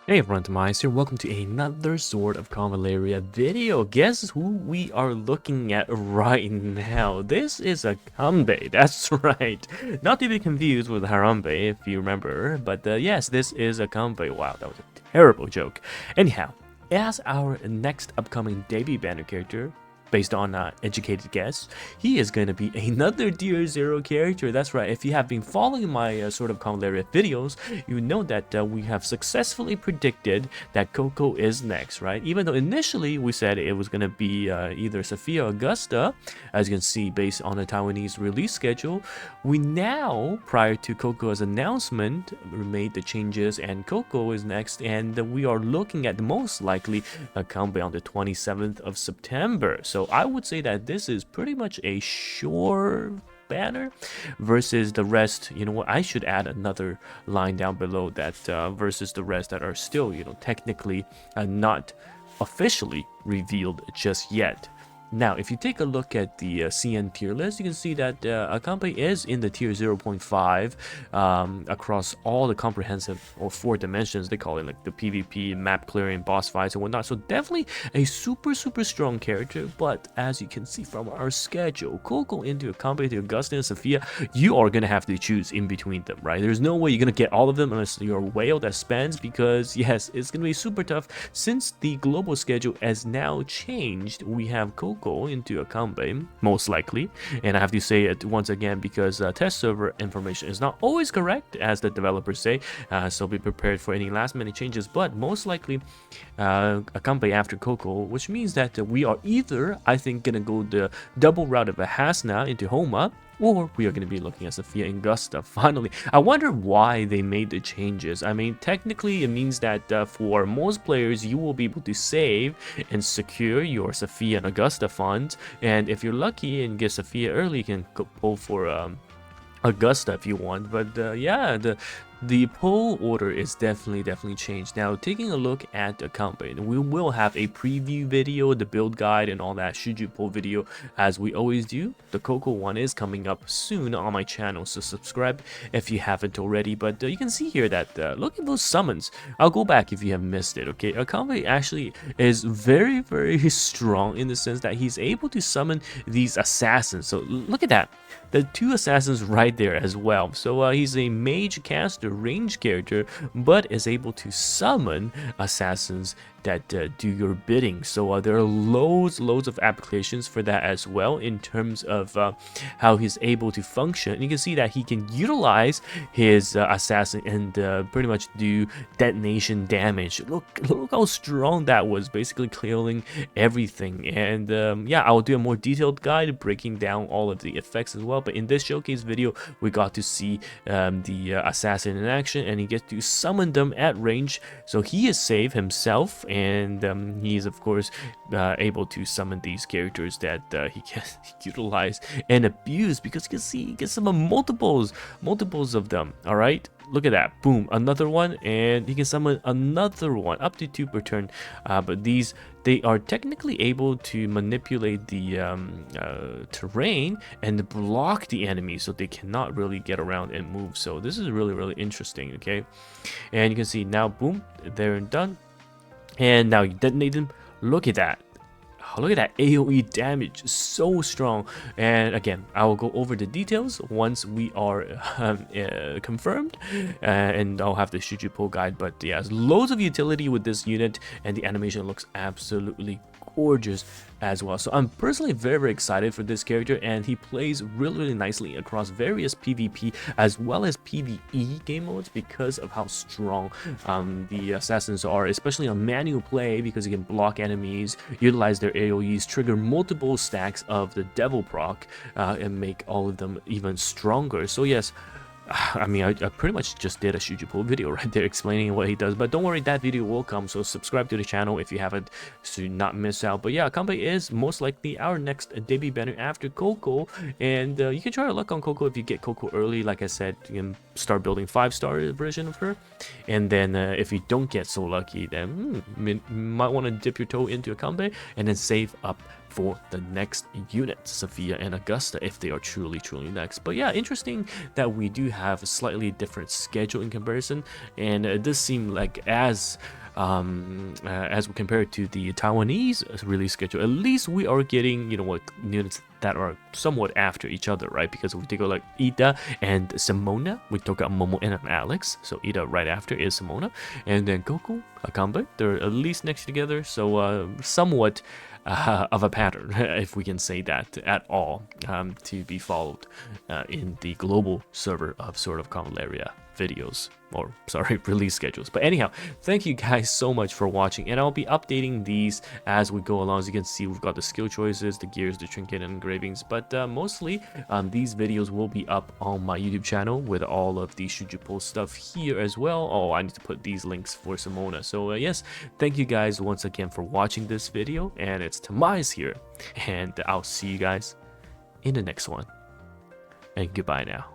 Hey everyone, TimaeuSS here. Welcome to another Sword of Convallaria video. Guess who we are looking at right now? This is Acambe, that's right. Not to be confused with Harambe, if you remember. But yes, this is Acambe. Wow, that was a terrible joke. Anyhow, as our next upcoming debut banner character, based on educated guess, he is going to be another tier 0 character. That's right. If you have been following my Sword of Convallaria videos, you know that we have successfully predicted that Coco is next, right? Even though initially we said it was going to be either Saffiyah or Auguste, as you can see based on the Taiwanese release schedule, we now, prior to Coco's announcement, made the changes and Coco is next, and we are looking at most likely Acambe on the 27th of September. So I would say that this is pretty much a sure banner versus the rest. You know what, I should add another line down below that versus the rest that are still, you know, technically not officially revealed just yet. Now, if you take a look at the CN tier list, you can see that Acambe is in the tier 0.5 across all the comprehensive or 4 dimensions. They call it like the PvP, map clearing, boss fights, and whatnot. So definitely a super strong character. But as you can see from our schedule, Coco into Acambe to Auguste and Saffiyah, you are gonna have to choose in between them, right? There's no way you're gonna get all of them unless you're a whale that spends, because yes, it's gonna be super tough since the global schedule has now changed. We have Coco into Acambe, most likely, and I have to say it once again because test server information is not always correct, as the developers say, so be prepared for any last minute changes, but most likely Acambe after Coco, which means that we are either, I think, gonna go the double route of a Hasna into Homa, or we are going to be looking at Saffiyah and Auguste finally. I wonder why they made the changes. I mean, technically it means that for most players you will be able to save and secure your Saffiyah and Auguste funds, and if you're lucky and get Saffiyah early, you can go pull for Auguste if you want. But yeah, the poll order is definitely changed. Now, taking a look at Acambe, we will have a preview video, the build guide, and all that Shuju poll video as we always do. The Coco one is coming up soon on my channel, so subscribe if you haven't already. But you can see here that look at those summons. I'll go back if you have missed it. Okay, Acambe actually is very strong in the sense that he's able to summon these assassins. So look at that, the 2 assassins right there as well. So he's a mage caster range character, but is able to summon assassins that do your bidding. So there are loads of applications for that as well in terms of how he's able to function. And you can see that he can utilize his assassin and pretty much do detonation damage. Look how strong that was, basically killing everything. And yeah, I'll do a more detailed guide breaking down all of the effects as well. But in this showcase video, we got to see the assassin in action, and he gets to summon them at range. So he is safe himself, and he is of course able to summon these characters that he can utilize and abuse, because you can see he can summon multiples of them. All right, look at that, boom, another one, and he can summon another one, up to 2 per turn. But these, they are technically able to manipulate the terrain and block the enemy, so they cannot really get around and move. So this is really interesting. Okay, and you can see now, boom, they're done, and now you detonate them. Look at that. Oh, look at that AoE damage, so strong. And again, I will go over the details once we are confirmed, and I'll have the Shuju poll guide. But yeah, there's loads of utility with this unit, and the animation looks absolutely gorgeous as well. So I'm personally very excited for this character, and he plays really nicely across various PvP as well as PvE game modes because of how strong the assassins are, especially on manual play, because you can block enemies, utilize their AoEs, trigger multiple stacks of the devil proc, and make all of them even stronger. So yes, I mean, I pretty much just did a Shuju poll video right there explaining what he does, but don't worry, that video will come, so subscribe to the channel if you haven't, to not miss out. But yeah, Acambe is most likely our next debut banner after Coco, and you can try your luck on Coco if you get Coco early. Like I said, you can start building 5-star version of her, and then if you don't get so lucky, then you might want to dip your toe into Acambe and then save up for the next unit, Saffiyah and Auguste, if they are truly next. But yeah, interesting that we do have a slightly different schedule in comparison, and it does seem like as we compare it to the Taiwanese release schedule, at least we are getting, you know what, units that are somewhat after each other, right? Because if we take a look, Ida and Simona, we took out Momo and Alex, so Ida right after is Simona, and then Goku, Acambe, they're at least next together, so somewhat of a pattern, if we can say that at all, to be followed in the global server of sort of Convallaria videos, or sorry, release schedules. But anyhow, thank you guys so much for watching, and I'll be updating these as we go along. As you can see, we've got the skill choices, the gears, the trinket, and engravings, but mostly these videos will be up on my YouTube channel with all of the Shujupo stuff here as well. Oh, I need to put these links for Simona. So yes, thank you guys once again for watching this video, and it's TimaeuSS here, and I'll see you guys in the next one, and goodbye now.